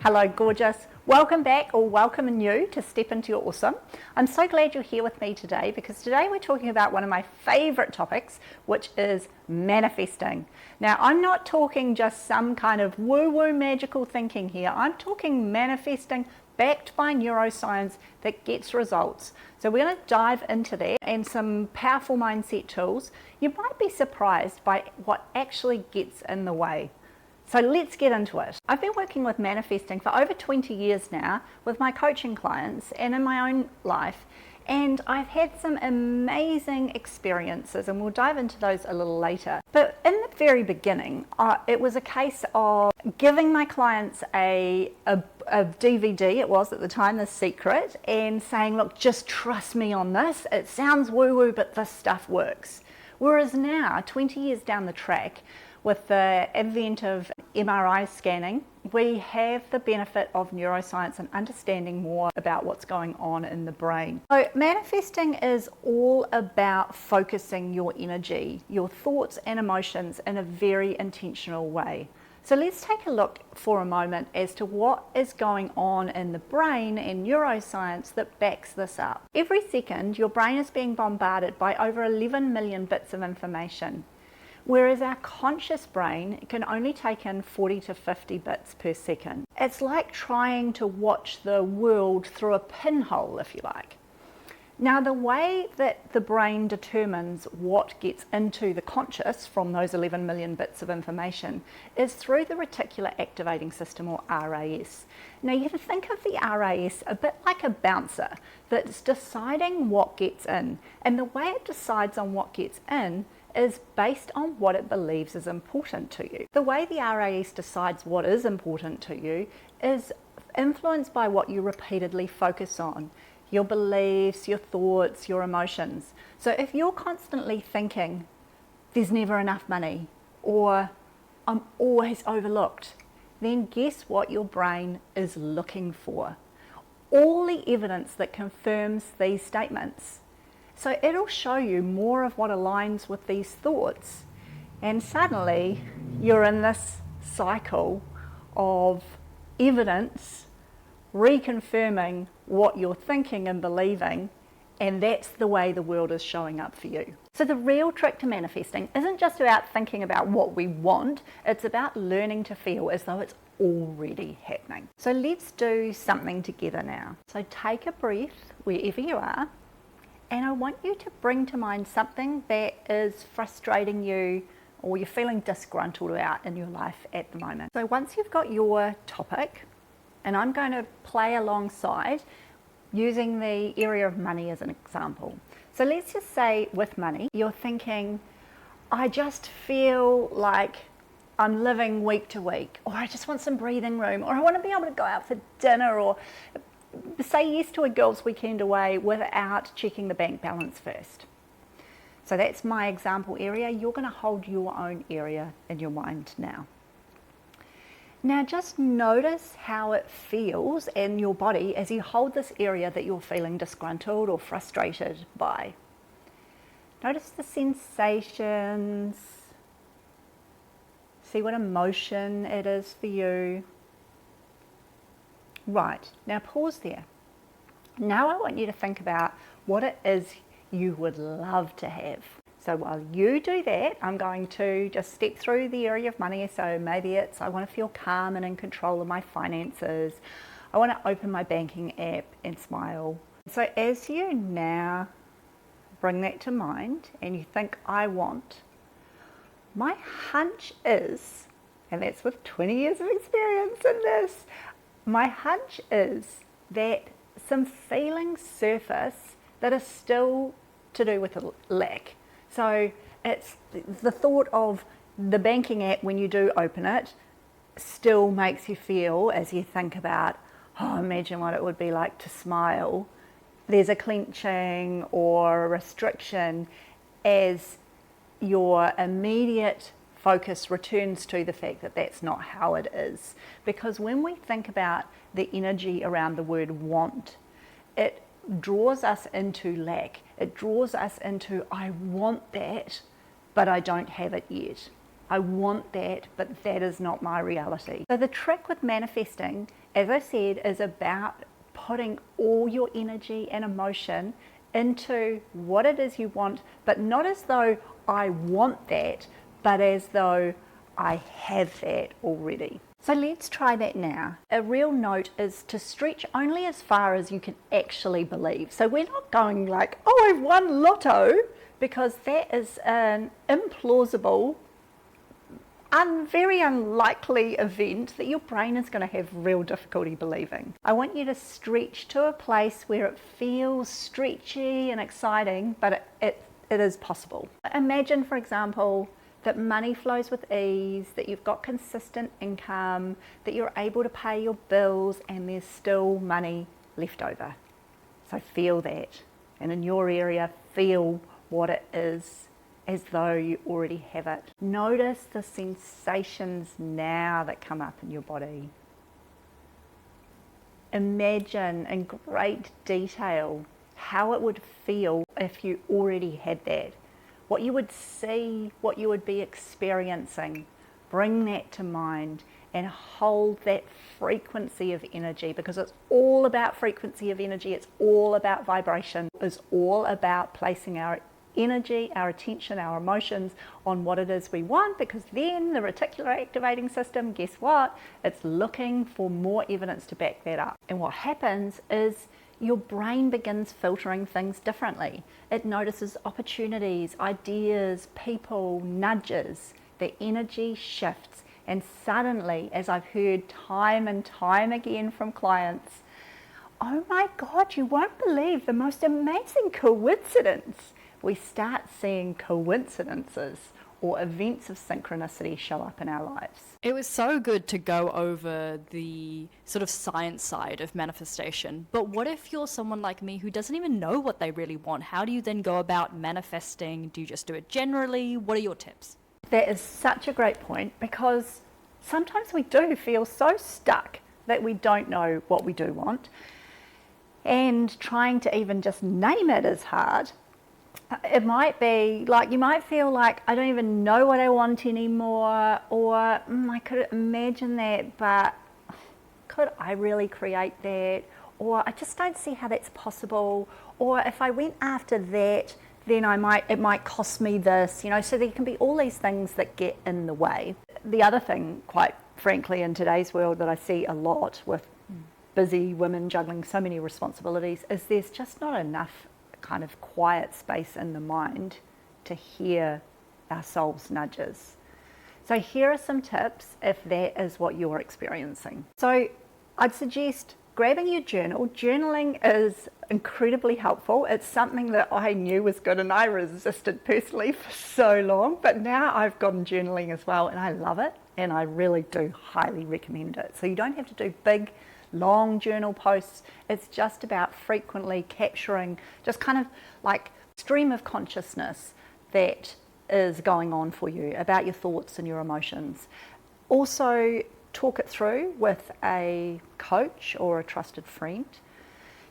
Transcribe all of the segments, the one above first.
Hello gorgeous, welcome back or welcome anew to Step Into Your Awesome. I'm so glad you're here with me today because today we're talking about one of my favourite topics, which is manifesting. Now I'm not talking just some kind of woo-woo magical thinking here, I'm talking manifesting backed by neuroscience that gets results. So we're going to dive into that and some powerful mindset tools. You might be surprised by what actually gets in the way. So let's get into it. I've been working with manifesting for over 20 years now with my coaching clients and in my own life, and I've had some amazing experiences, and we'll dive into those a little later. But in the very beginning, it was a case of giving my clients a DVD, it was at the time, The Secret, and saying, look, just trust me on this. It sounds woo-woo, but this stuff works. Whereas now, 20 years down the track, with the advent of MRI scanning, we have the benefit of neuroscience and understanding more about what's going on in the brain. So manifesting is all about focusing your energy, your thoughts and emotions in a very intentional way. So let's take a look for a moment as to what is going on in the brain and neuroscience that backs this up. Every second, your brain is being bombarded by over 11 million bits of information, whereas our conscious brain can only take in 40 to 50 bits per second. It's like trying to watch the world through a pinhole, if you like. Now, the way that the brain determines what gets into the conscious from those 11 million bits of information is through the Reticular Activating System, or RAS. Now, you can think of the RAS a bit like a bouncer that's deciding what gets in, and the way it decides on what gets in is based on what it believes is important to you. The way the RAS decides what is important to you is influenced by what you repeatedly focus on, your beliefs, your thoughts, your emotions. So if you're constantly thinking, there's never enough money, or I'm always overlooked, then guess what your brain is looking for? All the evidence that confirms these statements. So it'll show you more of what aligns with these thoughts, and suddenly you're in this cycle of evidence reconfirming what you're thinking and believing, and that's the way the world is showing up for you. So the real trick to manifesting isn't just about thinking about what we want, it's about learning to feel as though it's already happening. So let's do something together now. So take a breath wherever you are, and I want you to bring to mind something that is frustrating you or you're feeling disgruntled about in your life at the moment. So once you've got your topic, and I'm going to play alongside using the area of money as an example. So let's just say with money, you're thinking, I just feel like I'm living week to week, or I just want some breathing room, or I want to be able to go out for dinner, or say yes to a girls' weekend away without checking the bank balance first. So that's my example area. You're going to hold your own area in your mind now. Now just notice how it feels in your body as you hold this area that you're feeling disgruntled or frustrated by. Notice the sensations. See what emotion it is for you. Right, now pause there. Now I want you to think about what it is you would love to have. So while you do that, I'm going to just step through the area of money. So maybe it's I want to feel calm and in control of my finances. I want to open my banking app and smile. So as you now bring that to mind and you think I want, my hunch is, and that's with 20 years of experience in this, my hunch is that some feelings surface that are still to do with a lack. So it's the thought of the banking app when you do open it still makes you feel, as you think about, oh, imagine what it would be like to smile. There's a clenching or a restriction as your immediate focus returns to the fact that that's not how it is. Because when we think about the energy around the word want, it draws us into lack. It draws us into, I want that, but I don't have it yet. I want that, but that is not my reality. So the trick with manifesting as I said, is about putting all your energy and emotion into what it is you want, but not as though I want that, but as though I have that already. So let's try that now. A real note is to stretch only as far as you can actually believe. So we're not going like, oh, I've won lotto, because that is an implausible, very unlikely event that your brain is going to have real difficulty believing. I want you to stretch to a place where it feels stretchy and exciting, but it is possible. Imagine, for example, that money flows with ease, that you've got consistent income, that you're able to pay your bills, and there's still money left over. So feel that. And in your area, feel what it is as though you already have it. Notice the sensations now that come up in your body. Imagine in great detail how it would feel if you already had that. What you would see, what you would be experiencing. Bring that to mind and hold that frequency of energy, because it's all about frequency of energy. It's all about vibration. It's all about placing our energy, our attention, our emotions on what it is we want, because then the reticular activating system, guess what? It's looking for more evidence to back that up. And what happens is your brain begins filtering things differently. It notices opportunities, ideas, people, nudges. The energy shifts, and suddenly, as I've heard time and time again from clients, oh my God, you won't believe the most amazing coincidence. We start seeing coincidences or events of synchronicity show up in our lives. It was so good to go over the sort of science side of manifestation. But what if you're someone like me who doesn't even know what they really want? How do you then go about manifesting? Do you just do it generally? What are your tips? That is such a great point, because sometimes we do feel so stuck that we don't know what we do want. And trying to even just name it is hard. It might be like, you might feel like, I don't even know what I want anymore, or I could imagine that, but could I really create that? Or I just don't see how that's possible. Or if I went after that, then it might cost me this, so there can be all these things that get in the way. The other thing, quite frankly, in today's world that I see a lot with busy women juggling so many responsibilities, is there's just not enough kind of quiet space in the mind to hear our soul's nudges. So here are some tips if that is what you're experiencing. So I'd suggest grabbing your journal. Journaling is incredibly helpful. It's something that I knew was good and I resisted personally for so long, but now I've gotten journaling as well and I love it, and I really do highly recommend it. So you don't have to do big long journal posts. It's just about frequently capturing just kind of like stream of consciousness that is going on for you about your thoughts and your emotions. Also talk it through with a coach or a trusted friend.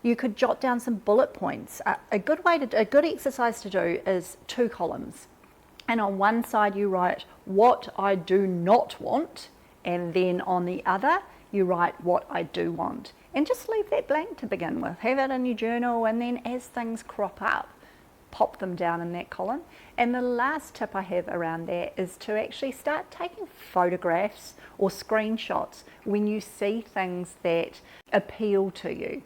You could jot down some bullet points. A good exercise to do is 2 columns, and on one side you write what I do not want, and then on the other you write what I do want, and just leave that blank to begin with. Have it in your journal, and then as things crop up, pop them down in that column. And the last tip I have around that is to actually start taking photographs or screenshots when you see things that appeal to you.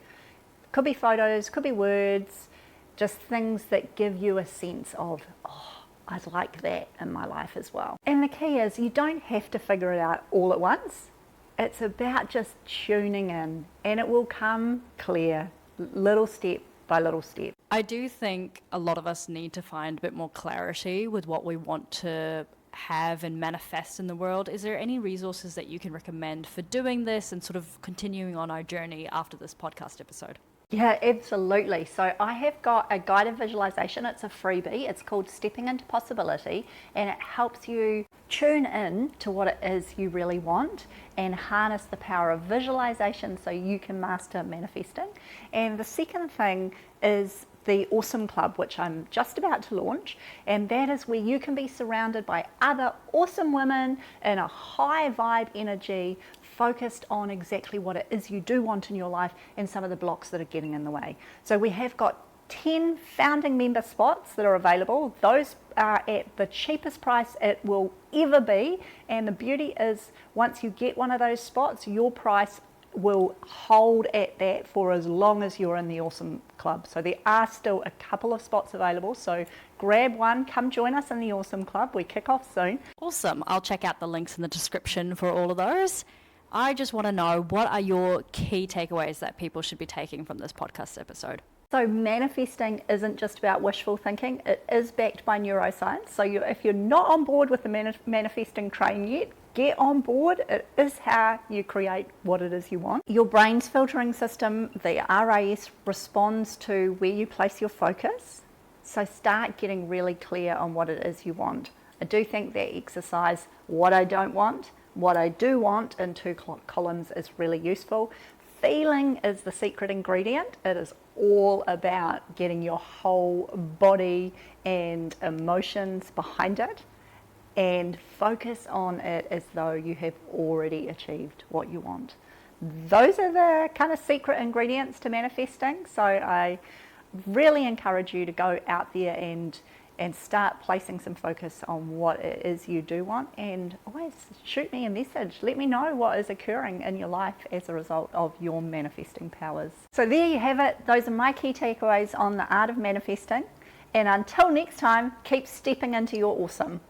Could be photos, could be words, just things that give you a sense of, oh, I'd like that in my life as well. And the key is you don't have to figure it out all at once. It's about just tuning in, and it will come clear, little step by little step. I do think a lot of us need to find a bit more clarity with what we want to have and manifest in the world. Is there any resources that you can recommend for doing this and sort of continuing on our journey after this podcast episode? Yeah, absolutely. So I have got a guided visualization. It's a freebie. It's called Stepping into Possibility, and it helps you tune in to what it is you really want and harness the power of visualization so you can master manifesting. And the second thing is the Awesome Club, which I'm just about to launch, and that is where you can be surrounded by other awesome women in a high vibe energy, focused on exactly what it is you do want in your life and some of the blocks that are getting in the way. So we have got 10 founding member spots that are available. Those are at the cheapest price it will ever be, and the beauty is once you get one of those spots, your price will hold at that for as long as you're in the Awesome Club. So there are still a couple of spots available, so grab one, come join us in the Awesome Club. We kick off soon. Awesome. I'll check out the links in the description for all of those. I just want to know, what are your key takeaways that people should be taking from this podcast episode? So manifesting isn't just about wishful thinking, it is backed by neuroscience. So if you're not on board with the manifesting train yet, get on board. It is how you create what it is you want. Your brain's filtering system, the RAS, responds to where you place your focus. So start getting really clear on what it is you want. I do think that exercise, what I don't want, what I do want, in 2 columns is really useful. Feeling is the secret ingredient. It is all about getting your whole body and emotions behind it, and focus on it as though you have already achieved what you want. Those are the kind of secret ingredients to manifesting. So I really encourage you to go out there and start placing some focus on what it is you do want, and always shoot me a message. Let me know what is occurring in your life as a result of your manifesting powers. So there you have it. Those are my key takeaways on the art of manifesting. And until next time, keep stepping into your awesome.